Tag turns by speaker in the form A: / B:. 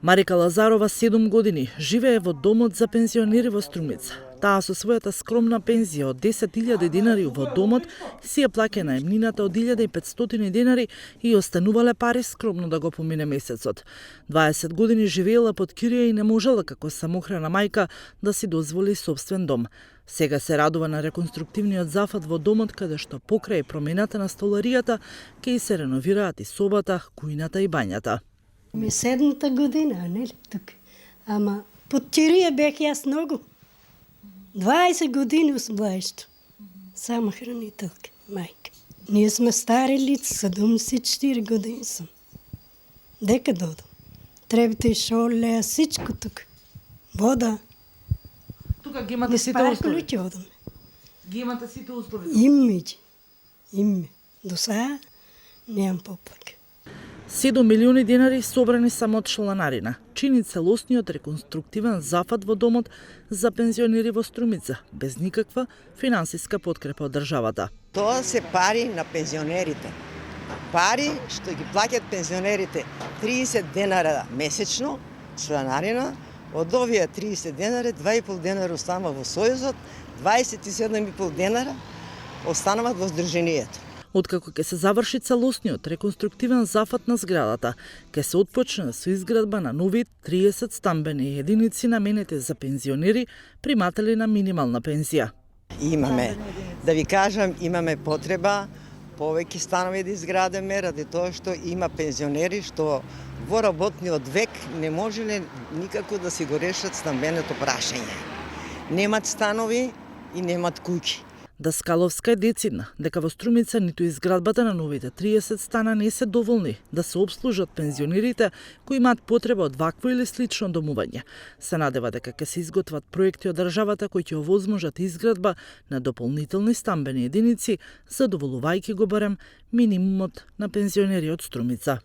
A: Марика Лазарова 7 години живее во домот за пензионери во Струмица. Таа со својата скромна пензија од 10.000 денари во домот си ја плаќа наемнината од 1.500 денари и останувале пари скромно да го помине месецот. 20 години живеела под кирија и не можела како самохрана мајка да си дозволи собствен дом. Сега се радува на реконструктивниот зафат во домот каде што покрај промената на столаријата ќе и се реновираат и собата, кујната и бањата.
B: Ми 7-та година, нели тук. Ама под кирија бех јас многу. 20 години сум бајшто. Сама хранителка, мајка. Ние сме стари лица, 74 години сум. Дека додам? Требате и шоле, всичко тук. Вода.
A: Тука ги имате сите услови?
B: Ќе одам.
A: Ги имате сите услови?
B: Име. До сега немам поплака.
A: 7 милиони денари собрани само од чланарина чини целосниот реконструктивен зафат во домот за пензионери во Струмица, без никаква финансиска подкрепа од државата.
C: Тоа се пари на пензионерите. Пари што ги плаќаат пензионерите 30 денара месечно, чланарина, од овие 30 денари, 2,5 денара останува во Сојузот, 27,5 денара остануваат во Сдруженијето.
A: Откако ќе се заврши целосниот реконструктивен зафат на зградата, ќе се отпочне со изградба на нови 30 стамбени единици наменети за пензионери, приматели на минимална пензија.
C: Имаме, да ви кажам, имаме потреба повеќе станови да изградиме, ради тоа што има пензионери што во работниот век не можеле никако да си го решат стамбеното прашање. Немат станови и немат куќи.
A: Даскаловска е децидна дека во Струмица ниту изградбата на новите 30 стана не се доволни да се обслужат пензионерите кои имаат потреба од вакво или слично домување. Се надева дека ќе се изготват проекти од државата кои ќе овозможат изградба на дополнителни стамбени единици, задоволувајќи го барем минимумот на пензионери од Струмица.